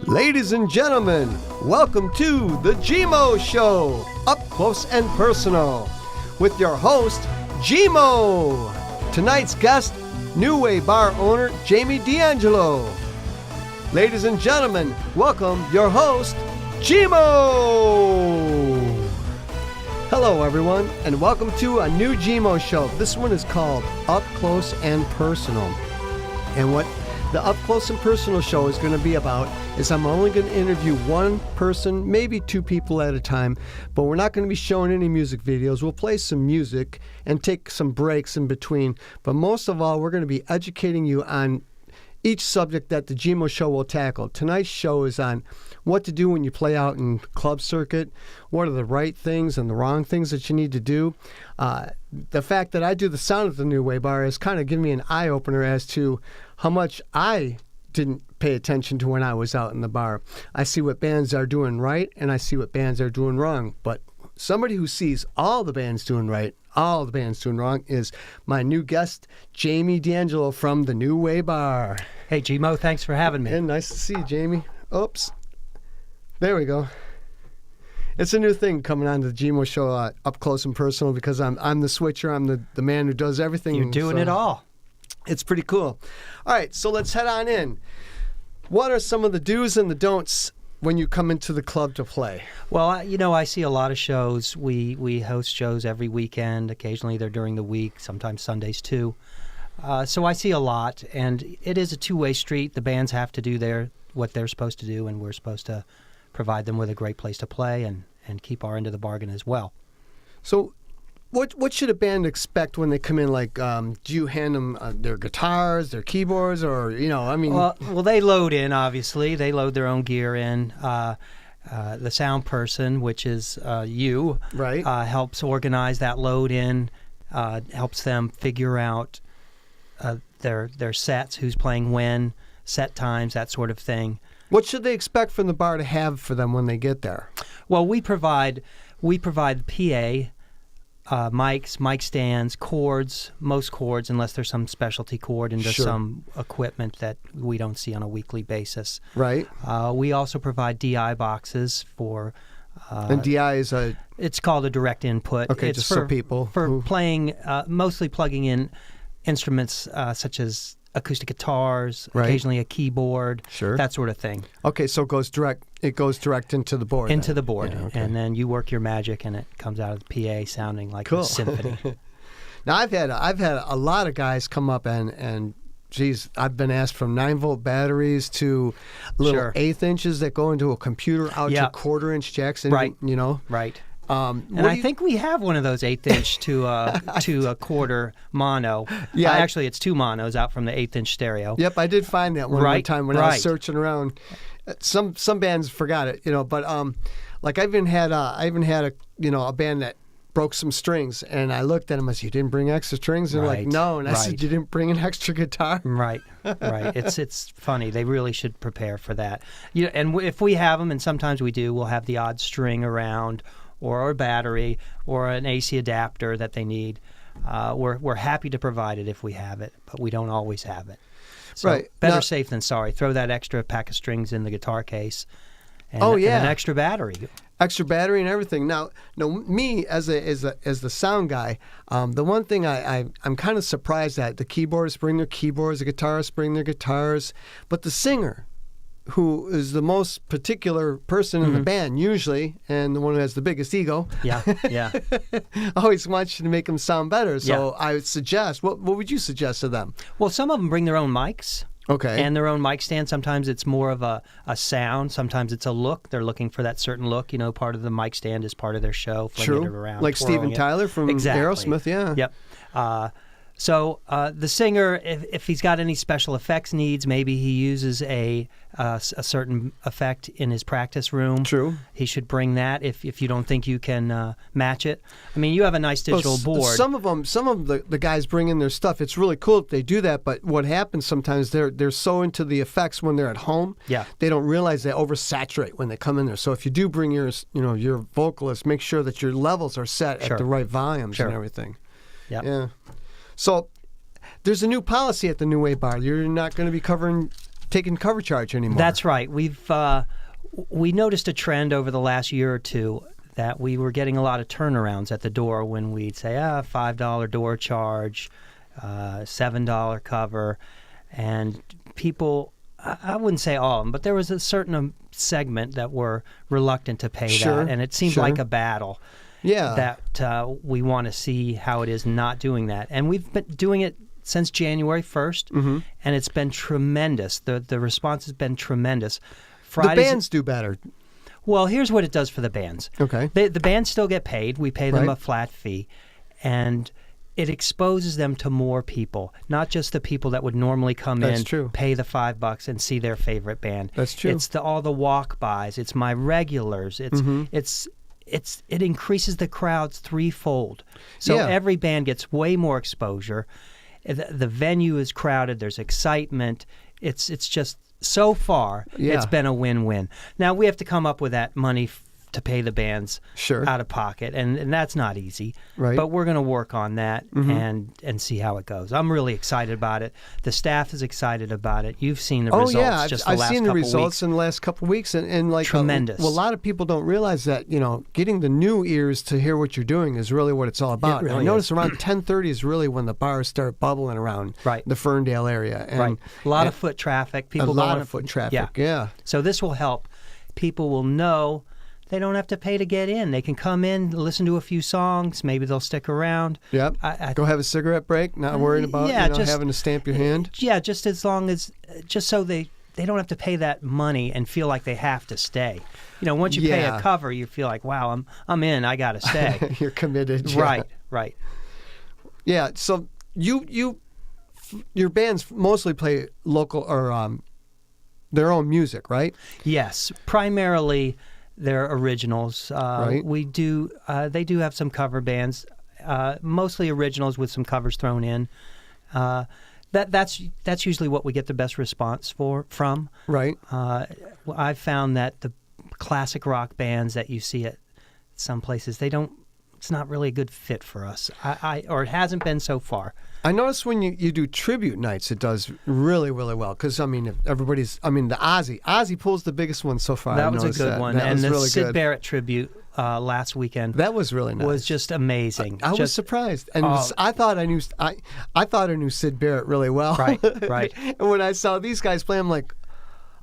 Ladies and gentlemen, welcome to the Gmo Show, up close and personal, with your host, Gmo. Tonight's guest, New Way Bar owner, Jamie DeAngelo. Ladies and gentlemen, welcome your host, Gmo. Hello everyone, and welcome to a new Gmo Show. This one is called Up Close and Personal. And what the Up Close and Personal show is going to be about is I'm only going to interview one person, maybe two people at a time, but we're not going to be showing any music videos. We'll play some music and take some breaks in between, but most of all, we're going to be educating you on each subject that the Gmo Show will tackle. Tonight's show is on what to do when you play out in club circuit, what are the right things and the wrong things that you need to do. The fact that I do the sound at the New Way Bar has kind of given me an eye-opener as to how much I didn't pay attention to when I was out in the bar. I see what bands are doing right, and I see what bands are doing wrong. But somebody who sees all the bands doing right, all the bands doing wrong, is my new guest, Jamie DeAngelo from the New Way Bar. Hey, Gmo, thanks for having me. And nice to see you, Jamie. Oops. There we go. It's a new thing coming on to the Gmo Show, up close and personal, because I'm the switcher. I'm the man who does everything. You're doing it all. It's pretty cool. All right, so let's head on in. What are some of the do's and the don'ts when you come into the club to play? Well, I see a lot of shows. We host shows every weekend. Occasionally they're during the week, sometimes Sundays too. So I see a lot, and it is a two-way street. The bands have to do what they're supposed to do, and we're supposed to provide them with a great place to play and keep our end of the bargain as well. So what should a band expect when they come in? Like, do you hand them their guitars, their keyboards, or, Well, they load in, obviously. They load their own gear in. The sound person, which is you, right, helps organize that load in, helps them figure out their sets, who's playing when, set times, that sort of thing. What should they expect from the bar to have for them when they get there? Well, we provide PA, mics, mic stands, chords, most chords, unless there's some specialty chord into some equipment that we don't see on a weekly basis. Right. We also provide DI boxes for... and DI is a... It's called a direct input. Okay, it's just for people. For playing, mostly plugging in instruments such as acoustic guitars, right, occasionally a keyboard, that sort of thing. Okay, so it goes direct into the board. Into the board, yeah, okay. And then you work your magic, and it comes out of the PA sounding like a symphony. Now, I've had a lot of guys come up and geez, I've been asked from 9-volt batteries to little 1/8 inches that go into a computer out to 1/4-inch jacks. And, right. Right. And I think we have one of those 1/8 inch to a quarter mono. Yeah, actually, it's 2 monos out from the 1/8 inch stereo. Yep, I did find that one time when I was searching around. Some bands forgot it, but like I even had a band that broke some strings, and I looked at them. I said, "You didn't bring extra strings?" And they're like, "No," and I said, "You didn't bring an extra guitar?" Right. It's funny. They really should prepare for that. And if we have them, and sometimes we do, we'll have the odd string around, or a battery, or an AC adapter that they need. We're happy to provide it if we have it, but we don't always have it. So better safe than sorry. Throw that extra pack of strings in the guitar case, and an extra battery. Extra battery and everything. Now, me as the sound guy, the one thing I'm kind of surprised at, the keyboardists bring their keyboards, the guitarists bring their guitars, but the singer, who is the most particular person in the band usually, and the one who has the biggest ego. Yeah. Always wants you to make them sound better. So I would suggest, what would you suggest to them? Well, some of them bring their own mics. Okay. And their own mic stand. Sometimes it's more of a sound. Sometimes it's a look. They're looking for that certain look. Part of the mic stand is part of their show. True. It around, like Steven Tyler from Aerosmith, yeah. Yep. So the singer, if he's got any special effects needs, maybe he uses a certain effect in his practice room. True. He should bring that if you don't think you can match it. I mean, you have a nice digital board. Some of the guys bring in their stuff. It's really cool if they do that, but what happens sometimes, they're so into the effects when they're at home, they don't realize they oversaturate when they come in there. So if you do bring your vocalist, make sure that your levels are set at the right volumes and everything. Yep. Yeah. So there's a new policy at the New Way Bar. You're not going to be covering taking cover charge anymore. That's right. We noticed a trend over the last year or two that we were getting a lot of turnarounds at the door when we'd say, $5 door charge, $7 cover, and people, I wouldn't say all of them, but there was a certain segment that were reluctant to pay that, and it seemed like a battle. Yeah. That we want to see how it is not doing that. And we've been doing it since January 1st, and it's been tremendous. The response has been tremendous. The bands do better. Well, here's what it does for the bands. Okay. The bands still get paid. We pay them a flat fee. And it exposes them to more people, not just the people that would normally come in, pay the $5 and see their favorite band. That's true. It's all the walk-bys. It's my regulars. It increases the crowds threefold. So every band gets way more exposure. The venue is crowded. There's excitement. It's just, so far, it's been a win-win. Now, we have to come up with that money to pay the bands out of pocket, and that's not easy. Right. But we're going to work on that and see how it goes. I'm really excited about it. The staff is excited about it. You've seen the results just the last couple weeks. I've seen the results in the last couple of weeks, and like tremendous. A lot of people don't realize that, getting the new ears to hear what you're doing is really what it's all about. Really I notice around 10:30 is really when the bars start bubbling around the Ferndale area. And, a lot of foot traffic. People a lot of foot traffic. Yeah. So this will help. People will know they don't have to pay to get in. They can come in, listen to a few songs. Maybe they'll stick around. Yep. Go have a cigarette break. Not worrying about having to stamp your hand. Yeah, just as long as so they don't have to pay that money and feel like they have to stay. Once you pay a cover, you feel like, wow, I'm in. I got to stay. You're committed. Right. Yeah. So your bands mostly play local or their own music, right? Yes, primarily. They're originals. We do. They do have some cover bands, mostly originals with some covers thrown in. That's usually what we get the best response from. Right. I've found that the classic rock bands that you see at some places, it's not really a good fit for us. Or it hasn't been so far. I notice when you do tribute nights, it does really, really well. Because, the Ozzy pulls the biggest one so far. That was a good one. And the really Sid Barrett tribute last weekend. That was really nice. Was just amazing. I was surprised. And I thought I knew Sid Barrett really well. Right. And when I saw these guys play, I'm like,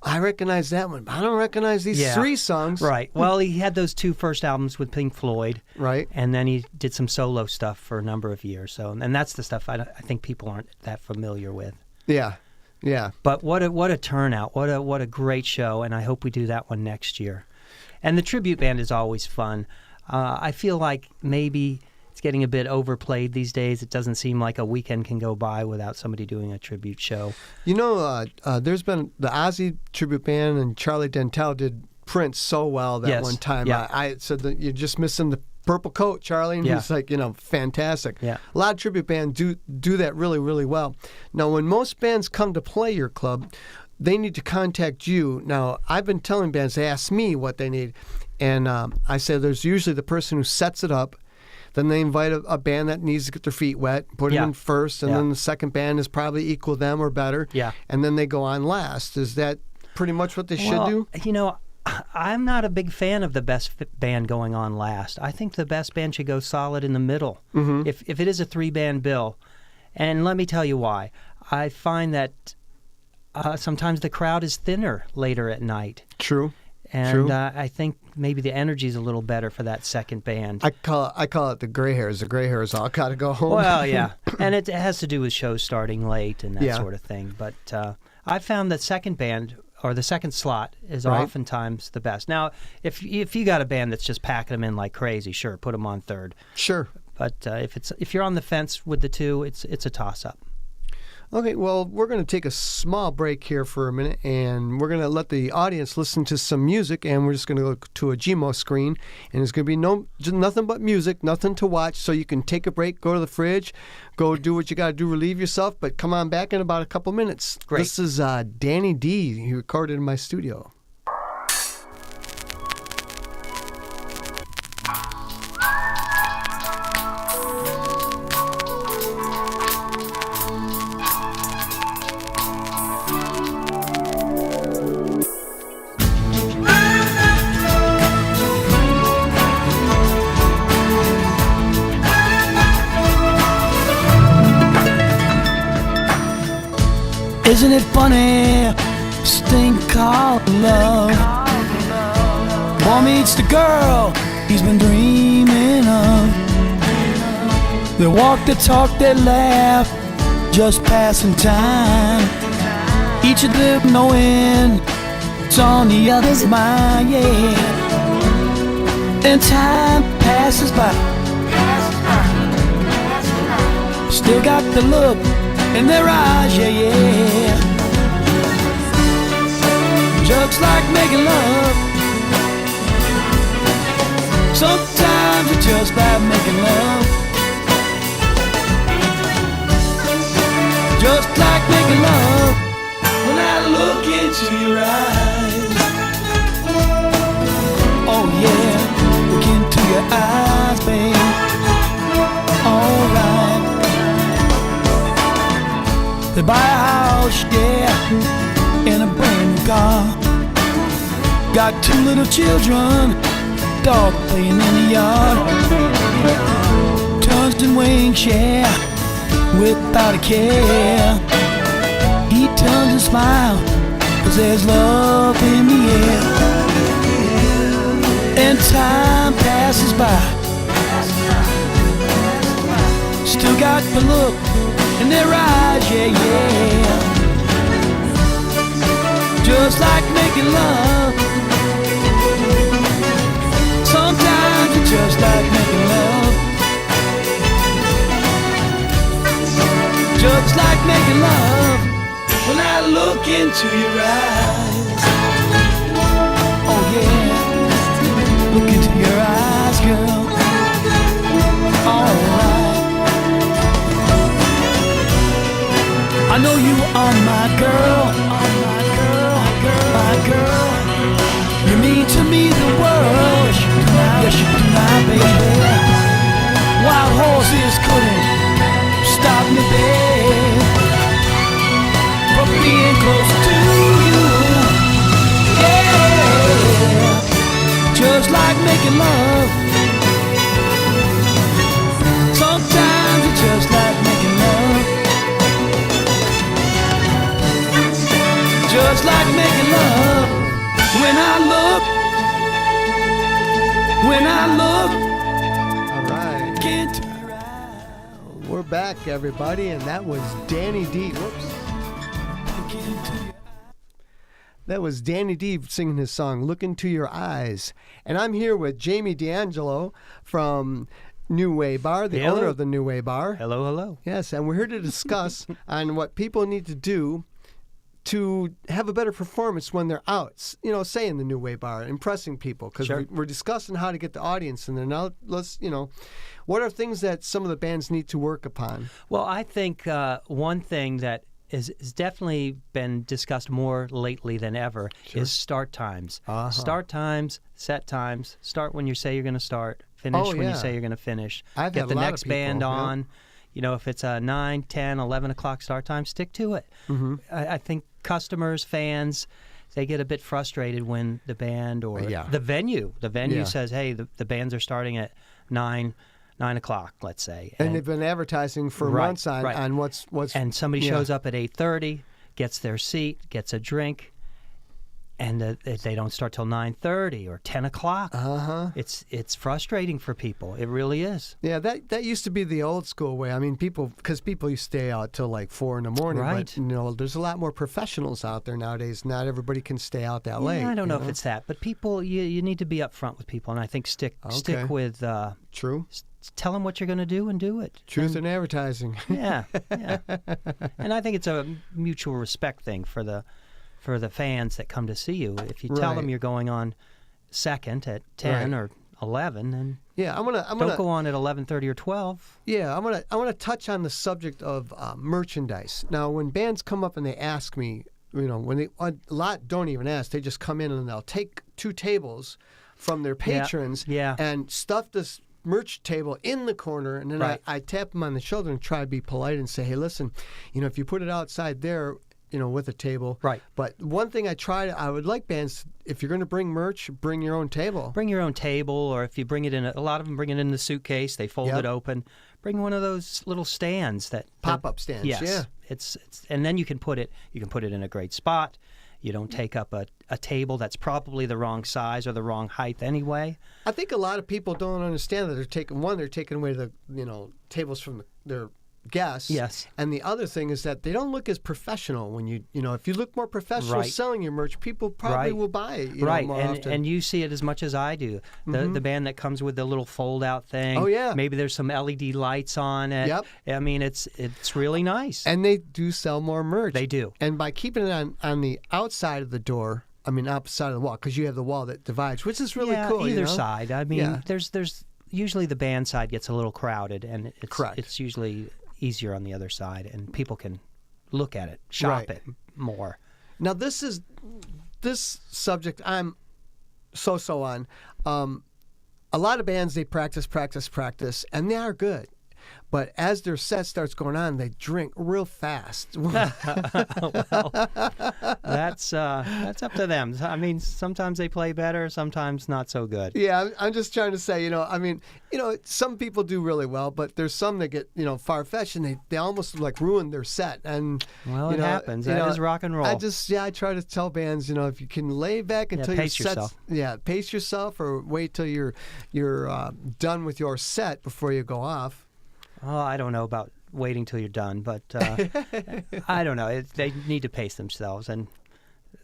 I recognize that one, but I don't recognize these three songs. Right. Well, he had those two first albums with Pink Floyd. Right. And then he did some solo stuff for a number of years. And that's the stuff I think people aren't that familiar with. Yeah. Yeah. But what a turnout. What a great show, and I hope we do that one next year. And the tribute band is always fun. I feel like maybe it's getting a bit overplayed these days. It doesn't seem like a weekend can go by without somebody doing a tribute show. There's been the Ozzy tribute band, and Charlie Dentel did Prince so well that one time. Yeah. I said that you're just missing the purple coat, Charlie, and he's like, fantastic. Yeah. A lot of tribute bands do that really, really well. Now, when most bands come to play your club, they need to contact you. Now, I've been telling bands, they ask me what they need, and I say there's usually the person who sets it up. Then they invite a band that needs to get their feet wet, put them in first, and then the second band is probably equal them or better. Yeah. And then they go on last. Is that pretty much what they should do? I'm not a big fan of the best band going on last. I think the best band should go solid in the middle. Mm-hmm. If it is a three-band bill. And let me tell you why. I find that sometimes the crowd is thinner later at night. True. And I think maybe the energy is a little better for that second band. I call it the gray hairs. The gray hairs all got to go home. Well, yeah. And it has to do with shows starting late and that sort of thing. But I found that second band or the second slot is oftentimes the best. Now, if you got a band that's just packing them in like crazy, sure, put them on third. Sure. But if you're on the fence with the two, it's a toss-up. Okay, well, we're going to take a small break here for a minute, and we're going to let the audience listen to some music, and we're just going to go to a GMO screen, and it's going to be nothing but music, nothing to watch, so you can take a break, go to the fridge, go do what you got to do, relieve yourself, but come on back in about a couple minutes. Great. This is Danny D. He recorded in my studio. Isn't it funny, this thing called love? Boy meets the girl he's been dreaming of. They walk, they talk, they laugh, just passing time. Each of them knowing it's on the other's mind, yeah. And time passes by. Still got the look in their eyes, yeah, yeah. Just like making love. Sometimes it's just like making love. Just like making love. When I look into your eyes. Oh yeah, look into your eyes, babe. Alright. They buy a house, yeah, and a brand new car. Got 2 little children, dog playing in the yard. Turns and winks, yeah, without a care. He turns and smiles, 'cause there's love in the air. And time passes by. Still got the look in their eyes, yeah, yeah. Just like making love. Sometimes it's just like making love. Just like making love. When I look into your eyes. Oh yeah. Look into your eyes, girl. Alright. I know you are my girl. My girl. You mean to me the world. Yes, you do now, baby. Wild horses couldn't stop me, babe, from being close to you. Yeah. Just like making love. Sometimes it's just like making love. Just like making love. When I look All right. into your eyes. We're back, everybody, and that was Danny D. Whoops. Look into your That was Danny D singing his song, Look Into Your Eyes. And I'm here with Jamie DeAngelo from New Way Bar, the Hello. owner of the New Way Bar. Hello, hello. Yes, and we're here to discuss on what people need to do to have a better performance when they're out, you know, say in the New Way Bar, impressing people. Because Sure. we're discussing how to get the audience in there. Now, let's, you know, what are things that some of the bands need to work upon? Well, I think one thing that is definitely been discussed more lately than ever is start times. Uh-huh. Start times, set times. Start when you say you're going to start. Finish when yeah. you say you're going to finish. I've Get had the a lot of next people, band yeah. on. You know, if it's a 9, 10, 11 o'clock start time, stick to it. Mm-hmm. I think customers, fans, they get a bit frustrated when the band or Yeah. the venue Yeah. says, hey, the bands are starting at 9 o'clock, let's say. And they've been advertising for Right, months on, right. on what's and somebody yeah. shows up at 8:30, gets their seat, gets a drink, and they don't start till 9:30 or 10 o'clock. Uh-huh. It's frustrating for people. It really is. Yeah, that used to be the old school way. I mean, people used to stay out till like 4 in the morning. Right. But, you know, there's a lot more professionals out there nowadays. Not everybody can stay out that late. Yeah, I don't you know if it's that, but people, you need to be upfront with people, and I think stick Okay. with True. tell them what you're going to do and do it. Truth in advertising. Yeah, yeah. And I think it's a mutual respect thing for the fans that come to see you. If you tell Right. them you're going on second at 10 Right. or 11, then Yeah, I'm gonna don't go on at 11:30 or 12. Yeah, I want to touch on the subject of merchandise. Now, when bands come up and they ask me, you know, when a lot don't even ask, they just come in and they'll take 2 tables from their patrons yeah. and stuff this merch table in the corner, and then Right. I tap them on the shoulder and try to be polite and say, hey, listen, you know, if you put it outside there, you know, with a table. Right. But one thing I would like bands, if you're going to bring merch, bring your own table. Bring your own table, or if you bring it in, a lot of them bring it in the suitcase. They fold Yep. it open. Bring one of those little stands that Pop-up stands, Yes, yeah. It's and then you can put it in a great spot. You don't take up a table that's probably the wrong size or the wrong height anyway. I think a lot of people don't understand that they're taking away the tables from their guests. Yes. And the other thing is that they don't look as professional when if you look more professional Right. selling your merch, people probably Right. will buy it. Right, More often. and you see it as much as I do. The band that comes with the little fold-out thing. Oh, yeah. Maybe there's some LED lights on it. Yep. I mean, it's really nice. And they do sell more merch. They do. And by keeping it on the outside of the door, outside of the wall, because you have the wall that divides, which is really cool. Either side. I mean, Yeah. there's usually the band side gets a little crowded, and Correct. it's usually easier on the other side, and people can look at it, shop Right. it more. Now, this subject I'm so on. A lot of bands, they practice, and they are good. But as their set starts going on, they drink real fast. Well, that's up to them. I mean, sometimes they play better, sometimes not so good. Yeah, I'm just trying to say, some people do really well, but there's some that get, far-fetched, and they almost like ruin their set. And Well, it happens. That is rock and roll. I try to tell bands, if you can lay back until your pace set's, yourself. Pace yourself, or wait till you're done with your set before you go off. Oh, I don't know about waiting till you're done, but I don't know. They need to pace themselves, and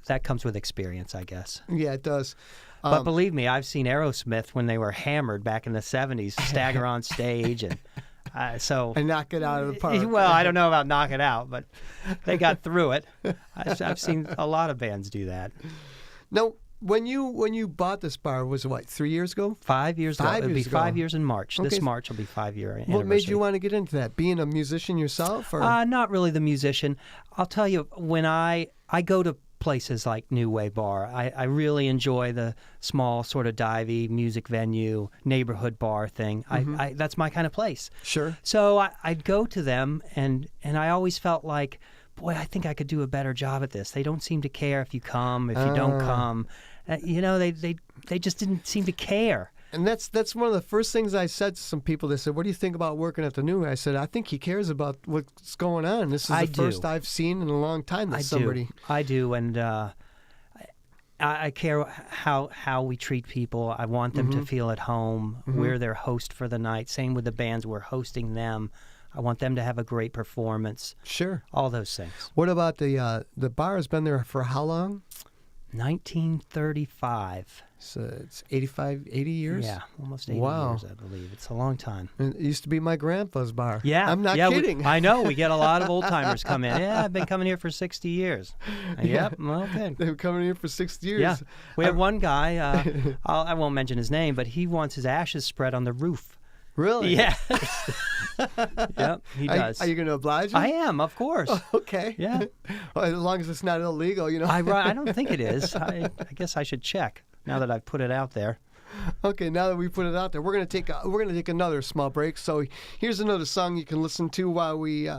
that comes with experience, I guess. Yeah, it does. But believe me, I've seen Aerosmith when they were hammered back in the 70s stagger on stage, and and knock it out of the park. Well, I don't know about knock it out, but they got through it. I've seen a lot of bands do that. Now, when you bought this bar, was it, 3 years ago? 5 years ago. It'll be 5 years in March. Okay. This March will be 5-year anniversary. What made you want to get into that? Being a musician yourself? Or? Not really the musician. I'll tell you, when I go to places like New Way Bar, I really enjoy the small sort of divey music venue, neighborhood bar thing. I that's my kind of place. Sure. So I'd go to them, and I always felt like, boy, I think I could do a better job at this. They don't seem to care if you come, if you don't come. They just didn't seem to care. And that's one of the first things I said to some people. They said, "What do you think about working at the New Way?" I said, "I think he cares about what's going on. This is the first I've seen in a long time that somebody." I do, and I care how we treat people. I want them to feel at home. We're their host for the night. Same with the bands. We're hosting them. I want them to have a great performance. Sure. All those things. What about the bar has been there for how long? 1935. So it's 80 years? Yeah, almost 80 Wow. years, I believe. It's a long time. It used to be my grandpa's bar. Yeah. I'm not kidding. I know. We get a lot of old-timers come in. Yeah, I've been coming here for 60 years. Yep, okay. They've been coming here for 60 years. Yeah. We have one guy, I won't mention his name, but he wants his ashes spread on the roof. Really? Yeah. Yep, he does. Are you going to oblige him? I am, of course. Okay. Yeah. Well, as long as it's not illegal, I don't think it is. I guess I should check now that I've put it out there. Okay, now that we put it out there, we're gonna take another small break. So here's another song you can listen to while we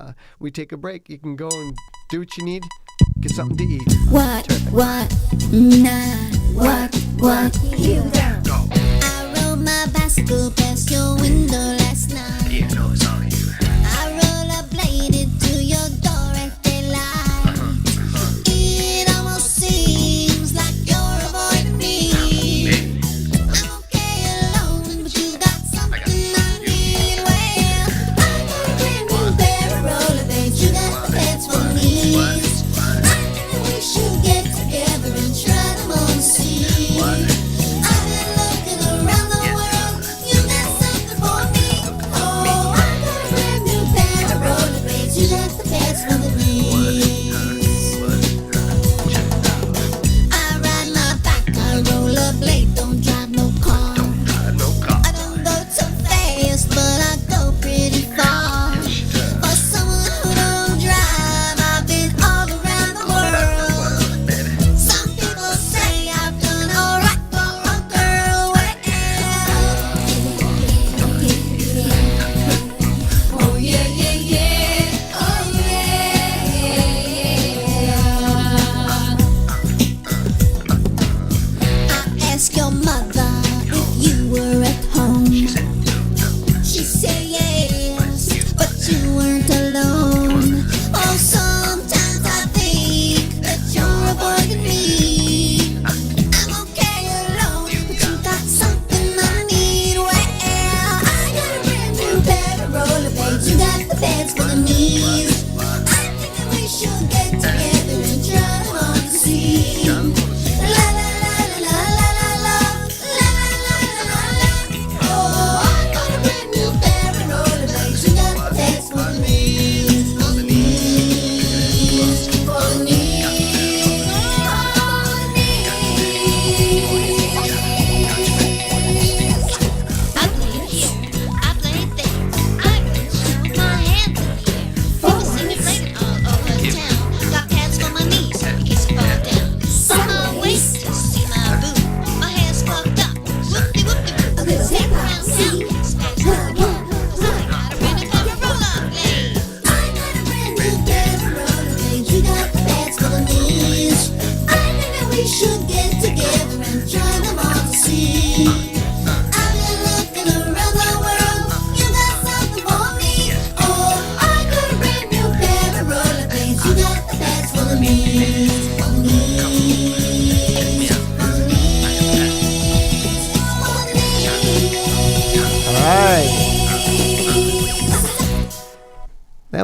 take a break. You can go and do what you need, get something to eat. What you done? I rode my bicycle past your window last night. Yeah, no, it's on you. I rollerbladed to your door at daylight. It almost seems like you're avoiding me. I'm okay alone, but you got something I need. Well, I got a brand new pair of rollerblades. You got the pants for me. I think we should get together and try them on the sea. I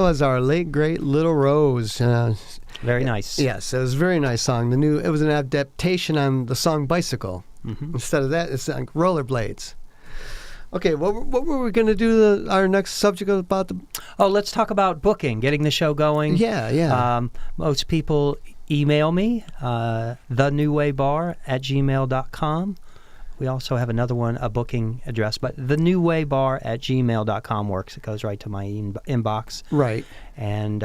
was our late great Little Rose. Very nice. Yes, it was a very nice song. It was an adaptation on the song Bicycle. Instead of that, it's like Rollerblades. Okay, what were we going to do? Our next subject about the? Oh, let's talk about booking, getting the show going. Yeah. Most people email me, thenewwaybar@gmail.com. We also have another one, a booking address, but thenewwaybar@gmail.com works. It goes right to my inbox. Right. And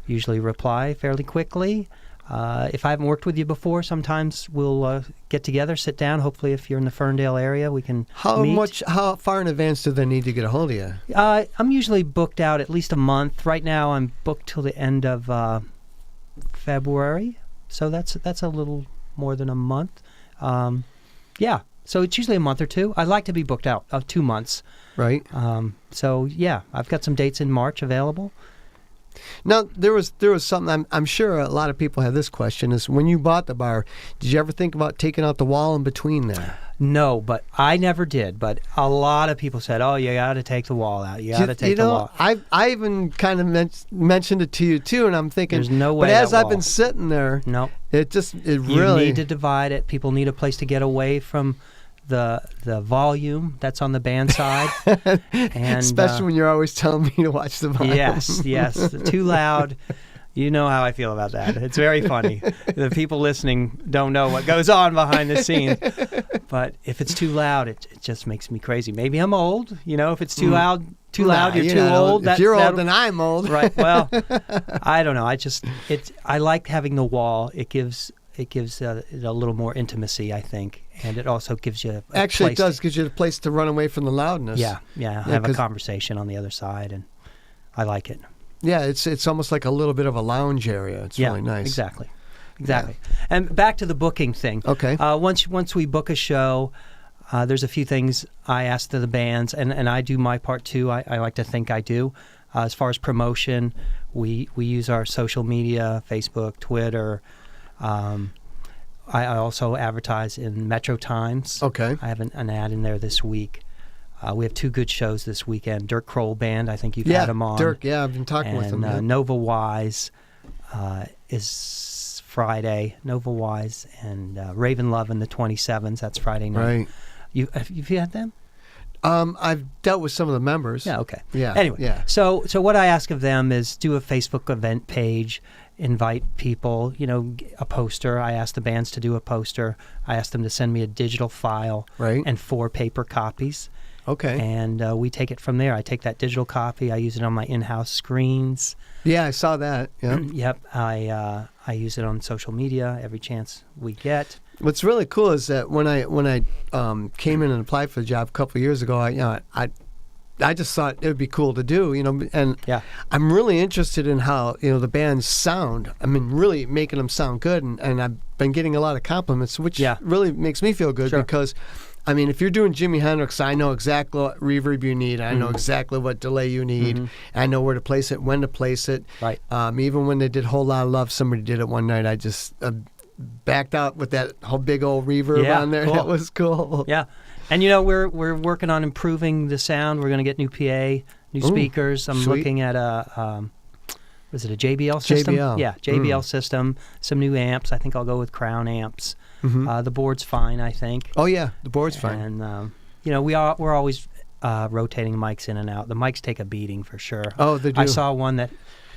usually reply fairly quickly. If I haven't worked with you before, sometimes we'll get together, sit down. Hopefully, if you're in the Ferndale area, we can meet. How far in advance do they need to get a hold of you? I'm usually booked out at least a month. Right now, I'm booked till the end of February, so that's a little more than a month. Yeah, so it's usually a month or two. I like to be booked out 2 months. Right. So yeah, I've got some dates in March available. Now, there was something, I'm sure a lot of people have this question, is when you bought the bar, did you ever think about taking out the wall in between there? No, but I never did. But a lot of people said, "Oh, you got to take the wall out. You got to take the wall." I even kind of mentioned it to you too, and I'm thinking, there's no way. But as that I've wall. Been sitting there, no, it you really need to divide it. People need a place to get away from the volume that's on the band side, and especially when you're always telling me to watch the volume. Yes, too loud. You know how I feel about that. It's very funny. The people listening don't know what goes on behind the scenes. But if it's too loud, it just makes me crazy. Maybe I'm old. If it's too loud, you're too old. If you're old, then I'm old. Right. Well, I don't know. I like having the wall. It gives it a little more intimacy, I think. And it also gives you Actually, it does. Gives you a place to run away from the loudness. Yeah. Have a conversation on the other side, and I like it. Yeah, it's almost like a little bit of a lounge area. It's really nice. Exactly. And back to the booking thing. Okay. Once we book a show, there's a few things I ask of the bands, and I do my part too. I like to think I do. As far as promotion, we use our social media, Facebook, Twitter. I also advertise in Metro Times. Okay. I have an ad in there this week. We have 2 good shows this weekend. Dirk Kroll Band, I think you've had him on. Dirk, I've been talking with him. And Nova Wise is Friday. Nova Wise and Raven Love in the 27th. That's Friday night. Right. Have you had them? I've dealt with some of the members. Yeah, okay. Yeah. Anyway, yeah. So what I ask of them is do a Facebook event page, invite people, a poster. I ask the bands to do a poster. I ask them to send me a digital file and 4 paper copies. Okay. And we take it from there. I take that digital copy. I use it on my in-house screens. Yeah, I saw that. Yeah. Yep. I use it on social media every chance we get. What's really cool is that when I came in and applied for the job a couple of years ago, I just thought it would be cool to do, and I'm really interested in how the bands sound. I mean, really making them sound good, and I've been getting a lot of compliments, which really makes me feel good because. I mean, if you're doing Jimi Hendrix, I know exactly what reverb you need. I know exactly what delay you need. I know where to place it, when to place it. Right. Even when they did Whole Lot of Love, somebody did it one night. I just backed out with that whole big old reverb on there. Cool. That was cool. Yeah. And, we're working on improving the sound. We're going to get new PA, new speakers. I'm looking at was it a JBL system? JBL. Yeah, JBL system, some new amps. I think I'll go with Crown amps. The board's fine, I think. Oh yeah, the board's fine. And we're always rotating mics in and out. The mics take a beating for sure. Oh, they do. I saw one that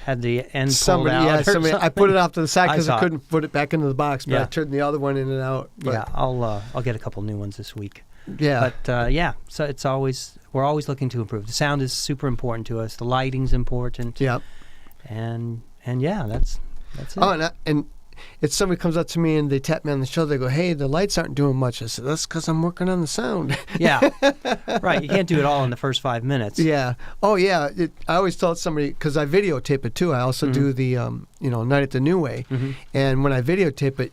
had the end pulled out. Yeah, I put it off to the side because I couldn't put it back into the box, but I turned the other one in and out. But. Yeah, I'll get a couple new ones this week. Yeah. But so we're always looking to improve. The sound is super important to us. The lighting's important. Yeah. And that's it. Oh, and it's somebody comes up to me and they tap me on the shoulder. They go, "Hey, the lights aren't doing much." I said, "That's because I'm working on the sound." Yeah, right. You can't do it all in the first 5 minutes. Yeah. Oh, yeah. I always told somebody because I videotape it too. I also do the Night at the New Way, and when I videotape it,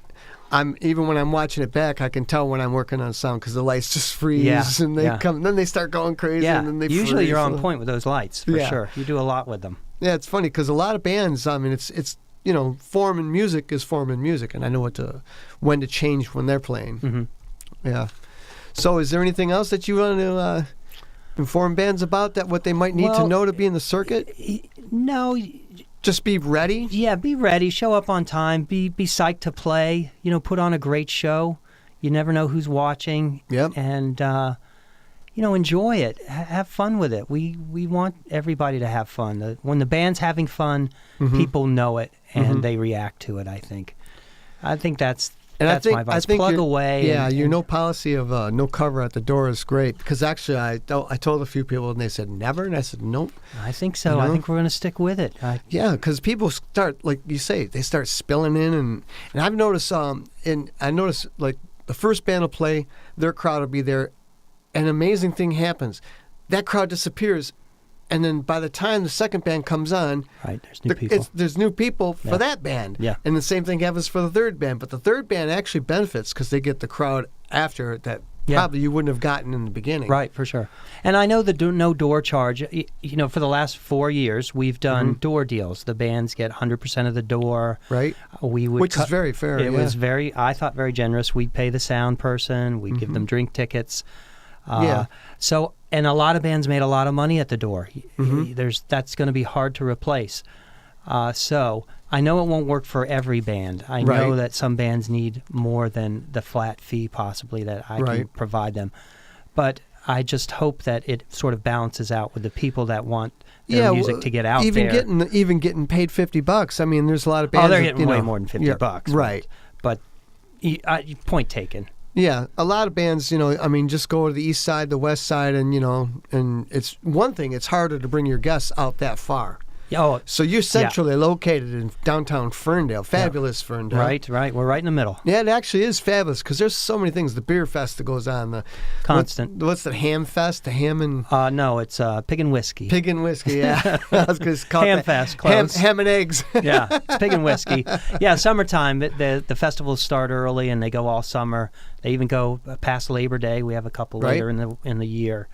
even when I'm watching it back, I can tell when I'm working on sound because the lights just freeze and they come. Then they start going crazy. Yeah. And then they usually freeze. You're on point with those lights for sure. You do a lot with them. Yeah, it's funny because a lot of bands. I mean, it's. Form in music is form in music, and I know when to change when they're playing. Yeah. So, is there anything else that you want to inform bands about that? What they might need to Well, know to be in the circuit? No, Just be ready. yeah, be ready, show up on time, be psyched to play. Put on a great show. You never know who's watching. Yep. And enjoy it. Have fun with it. We want everybody to have fun. When the band's having fun, people know it and they react to it. I think that's my advice. Plug away. Yeah, and, your no policy of no cover at the door is great. Because actually, I told a few people and they said never, and I said nope. I think so. I think we're going to stick with it. Yeah, because people start, like you say, they start spilling in, and I've noticed like the first band will play, their crowd will be there. An amazing thing happens. That crowd disappears, and then by the time the second band comes on, right, there's new people. There's new people for that band. Yeah. And the same thing happens for the third band. But the third band actually benefits because they get the crowd after that probably you wouldn't have gotten in the beginning. Right, for sure. And I know the no door charge. For the last 4 years, we've done door deals. The bands get 100% of the door. Right. Which is very fair. It was I thought, very generous. We'd pay the sound person. We'd give them drink tickets. So, and a lot of bands made a lot of money at the door. That's going to be hard to replace. So I know it won't work for every band. I know that some bands need more than the flat fee possibly that I can provide them. But I just hope that it sort of balances out with the people that want their music to get out there. Even getting paid $50. I mean, there's a lot of bands. Oh, they're getting way more than $50. Right. But point taken. Yeah, a lot of bands, just go to the east side, the west side, and it's one thing, it's harder to bring your guests out that far. Oh, so you're centrally located in downtown Ferndale, fabulous Ferndale. Right. We're right in the middle. Yeah, it actually is fabulous because there's so many things. The beer fest that goes on. The Constant. What's the ham fest? The ham and... No, it's Pig and Whiskey. Pig and Whiskey, yeah. I was going to call Ham fest, close. Ham and eggs. Yeah, it's Pig and Whiskey. Yeah, summertime, the festivals start early and they go all summer. They even go past Labor Day. We have a couple later in the year.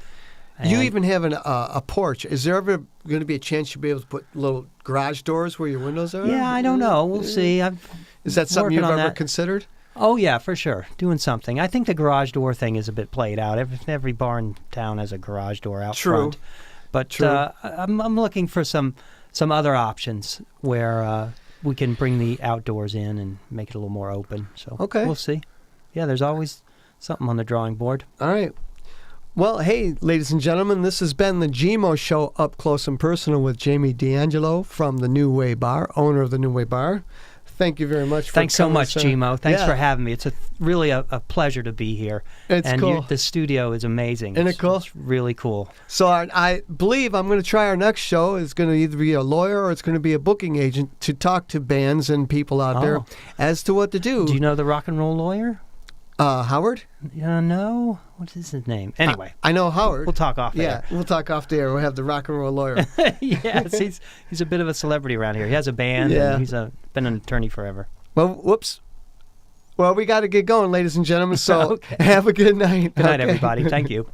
And you even have a porch. Is there ever going to be a chance you'll be able to put little garage doors where your windows are? Yeah, I don't know. We'll see. Is that something you've ever considered? Oh, yeah, for sure. Doing something. I think the garage door thing is a bit played out. Every bar in town has a garage door out front. But I'm looking for some other options where we can bring the outdoors in and make it a little more open. So we'll see. Yeah, there's always something on the drawing board. All right. Well, hey, ladies and gentlemen, this has been the GMO Show Up Close and Personal with Jamie DeAngelo from the New Way Bar, owner of the New Way Bar. Thank you very much for Thanks so coming, much, sir. Gmo. Thanks for having me. It's really a pleasure to be here. It's cool. The studio is amazing. Isn't it cool? It's really cool. So I believe I'm going to try our next show. It's going to either be a lawyer or it's going to be a booking agent to talk to bands and people out there as to what to do. Do you know the rock and roll lawyer? Howard? No. What is his name? Anyway. I know Howard. We'll talk off air. Yeah, we'll talk off the air. We'll have the rock and roll lawyer. Yes, he's a bit of a celebrity around here. He has a band and he's been an attorney forever. Well, whoops. Well, we got to get going, ladies and gentlemen, so have a good night. Good night, everybody. Thank you.